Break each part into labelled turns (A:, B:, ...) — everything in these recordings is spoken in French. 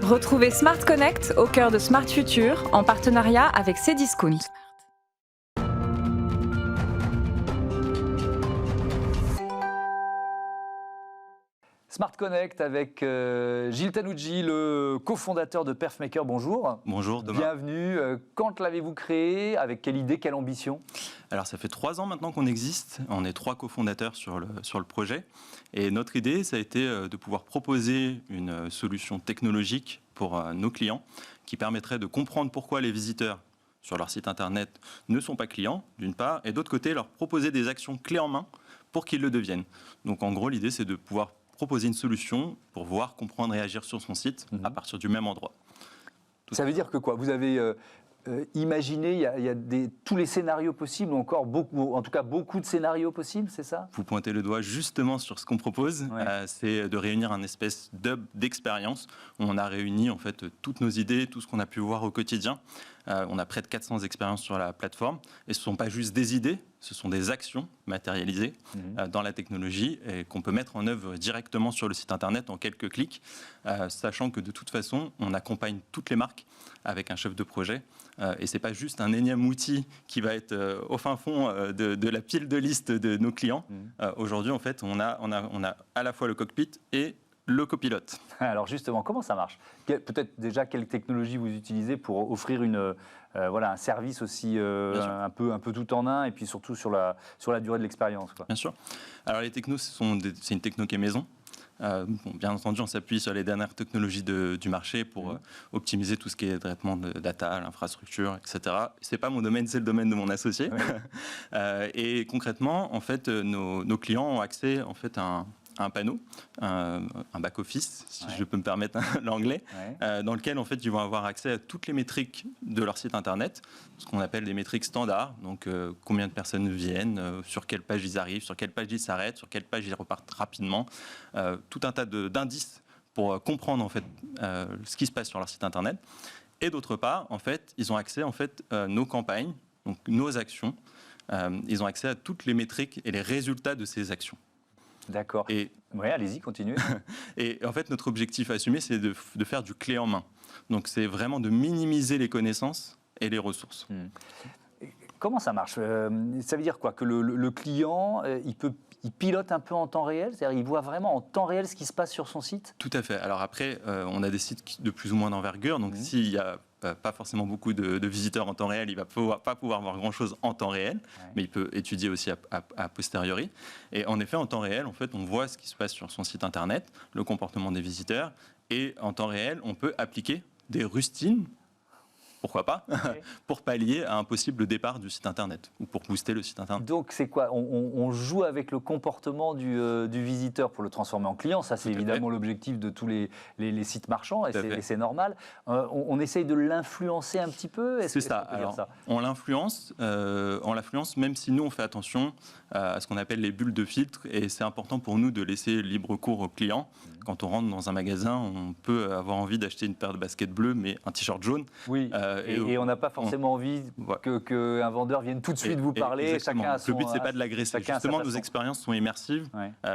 A: Retrouvez Smart Connect au cœur de Smart Future en partenariat avec Cdiscount.
B: Smart Connect avec Gilles Tanucci, le cofondateur de Perfmaker. Bonjour.
C: Bonjour, Thomas.
B: Bienvenue. Quand l'avez-vous créé? Avec quelle idée, quelle ambition?
C: Alors, ça fait 3 ans maintenant qu'on existe. On est 3 cofondateurs sur le projet. Et notre idée, ça a été de pouvoir proposer une solution technologique pour nos clients qui permettrait de comprendre pourquoi les visiteurs sur leur site internet ne sont pas clients, d'une part, et d'autre côté, leur proposer des actions clés en main pour qu'ils le deviennent. Donc, en gros, l'idée, c'est de pouvoir proposer une solution pour voir, comprendre et agir sur son site à partir du même endroit.
B: Ça veut dire que quoi? Vous avez imaginé, il y a tous les scénarios possibles, ou encore beaucoup, en tout cas beaucoup de scénarios possibles, c'est ça?
C: Vous pointez le doigt justement sur ce qu'on propose, c'est de réunir un espèce d'hub d'expérience où on a réuni en fait toutes nos idées, tout ce qu'on a pu voir au quotidien. On a près de 400 expériences sur la plateforme et ce ne sont pas juste des idées, ce sont des actions matérialisées dans la technologie et qu'on peut mettre en œuvre directement sur le site internet en quelques clics, sachant que de toute façon, on accompagne toutes les marques avec un chef de projet et ce n'est pas juste un énième outil qui va être au fin fond de la pile de liste de nos clients. Aujourd'hui, en fait, on a à la fois le cockpit et le copilote.
B: Alors justement, comment ça marche? Peut-être déjà quelle technologie vous utilisez pour offrir un service aussi un peu tout en un et puis surtout sur la durée de l'expérience.
C: Bien sûr. Alors les technos, c'est une techno qui est maison. Bien entendu, on s'appuie sur les dernières technologies du marché pour optimiser tout ce qui est traitement de data, l'infrastructure, etc. C'est pas mon domaine, c'est le domaine de mon associé. Oui. Et concrètement, en fait, nos clients ont accès en fait à un panneau, un back-office, si je peux me permettre l'anglais, dans lequel en fait, ils vont avoir accès à toutes les métriques de leur site internet, ce qu'on appelle des métriques standards, donc combien de personnes viennent, sur quelle page ils arrivent, sur quelle page ils s'arrêtent, sur quelle page ils repartent rapidement, tout un tas d'indices pour comprendre en fait, ce qui se passe sur leur site internet. Et d'autre part, en fait, ils ont accès en fait, à nos campagnes, donc nos actions, ils ont accès à toutes les métriques et les résultats de ces actions.
B: D'accord. Oui, allez-y, continuez.
C: Et en fait, notre objectif assumé, c'est de faire du clé en main. Donc, c'est vraiment de minimiser les connaissances et les ressources.
B: Comment ça marche? Ça veut dire quoi? Que le client, il pilote un peu en temps réel? C'est-à-dire il voit vraiment en temps réel ce qui se passe sur son site?
C: Tout à fait. Alors après, on a des sites de plus ou moins d'envergure. Donc, s'il y a pas forcément beaucoup de visiteurs en temps réel, il ne va pas pouvoir voir grand-chose en temps réel, mais il peut étudier aussi a posteriori. Et en effet, en temps réel, en fait, on voit ce qui se passe sur son site internet, le comportement des visiteurs, et en temps réel, on peut appliquer des rustines, pourquoi pas, pour pallier à un possible départ du site internet ou pour booster le site internet.
B: Donc c'est quoi? On joue avec le comportement du visiteur pour le transformer en client. Ça, c'est évidemment l'objectif de tous les sites marchands et c'est normal. On essaye de l'influencer un petit peu?
C: C'est ça. Alors, on l'influence même si nous, on fait attention à ce qu'on appelle les bulles de filtre et c'est important pour nous de laisser libre cours aux clients. Quand on rentre dans un magasin, on peut avoir envie d'acheter une paire de baskets bleues, mais un t-shirt jaune.
B: Oui. Et on n'a pas forcément envie qu'un vendeur vienne tout de suite vous parler.
C: Le but, c'est pas de l'agresser. Justement, nos expériences sont immersives.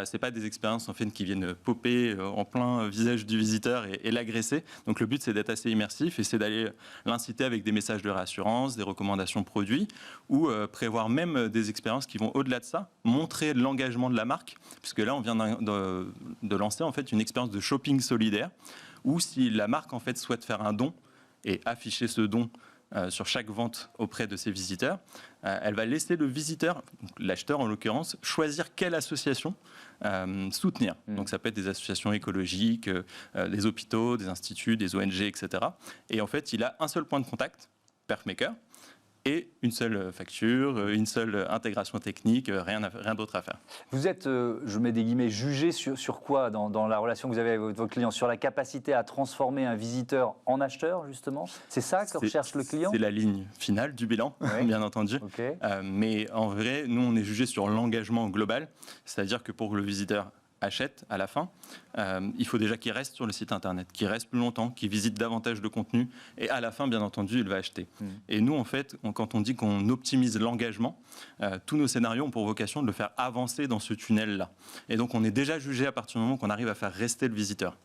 C: C'est pas des expériences en fait qui viennent popper en plein visage du visiteur et l'agresser. Donc le but, c'est d'être assez immersif et c'est d'aller l'inciter avec des messages de réassurance, des recommandations produits ou prévoir même des expériences qui vont au-delà de ça, montrer l'engagement de la marque, puisque là, on vient de lancer en fait une expérience de shopping solidaire où si la marque en fait souhaite faire un don et afficher ce don sur chaque vente auprès de ses visiteurs, elle va laisser le visiteur, l'acheteur en l'occurrence, choisir quelle association soutenir. Donc ça peut être des associations écologiques, des hôpitaux, des instituts, des ONG, etc. Et en fait, il a un seul point de contact, Perfmaker, et une seule facture, une seule intégration technique, rien d'autre à faire.
B: Vous êtes, je mets des guillemets, jugé sur quoi dans la relation que vous avez avec votre client? Sur la capacité à transformer un visiteur en acheteur, justement? C'est ça que recherche le client?
C: C'est la ligne finale du bilan, bien entendu. Mais en vrai, nous, on est jugé sur l'engagement global, c'est-à-dire que pour que le visiteur achète à la fin, il faut déjà qu'il reste sur le site internet, qu'il reste plus longtemps, qu'il visite davantage de contenu et à la fin, bien entendu, il va acheter. Et nous, en fait, quand on dit qu'on optimise l'engagement, tous nos scénarios ont pour vocation de le faire avancer dans ce tunnel-là. Et donc, on est déjà jugé à partir du moment qu'on arrive à faire rester le visiteur.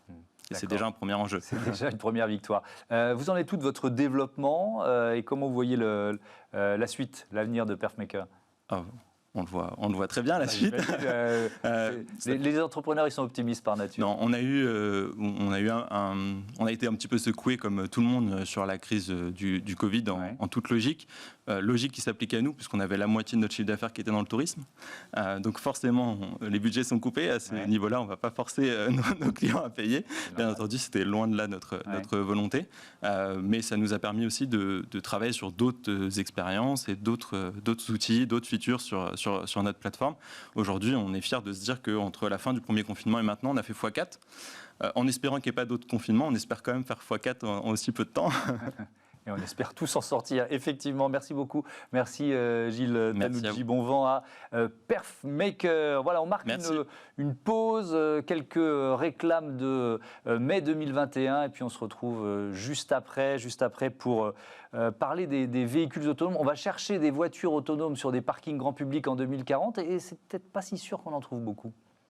C: c'est déjà un premier enjeu.
B: C'est déjà une première victoire. Vous en êtes tout de votre développement et comment vous voyez la suite, l'avenir de Perfmaker?
C: On le voit très bien, la suite.
B: Les entrepreneurs, ils sont optimistes par nature.
C: Non, on a été un petit peu secoué, comme tout le monde, sur la crise du Covid, en toute logique. Logique qui s'appliquait à nous, puisqu'on avait la moitié de notre chiffre d'affaires qui était dans le tourisme. Donc forcément, les budgets sont coupés. À ce niveau-là, on ne va pas forcer nos clients à payer. Bien entendu, c'était loin de là notre volonté. Mais ça nous a permis aussi de travailler sur d'autres expériences et d'autres outils, d'autres features sur notre plateforme. Aujourd'hui, on est fiers de se dire qu'entre la fin du premier confinement et maintenant, on a fait x4. En espérant qu'il n'y ait pas d'autres confinements, on espère quand même faire x4 en aussi peu de temps.
B: Et on espère tous en sortir, effectivement. Merci beaucoup. Merci Gilles Tanucci. Bon vent à Perfmaker. Voilà, on marque une pause, quelques réclames de mai 2021. Et puis on se retrouve juste après pour parler des véhicules autonomes. On va chercher des voitures autonomes sur des parkings grand public en 2040. Et c'est peut-être pas si sûr qu'on en trouve beaucoup.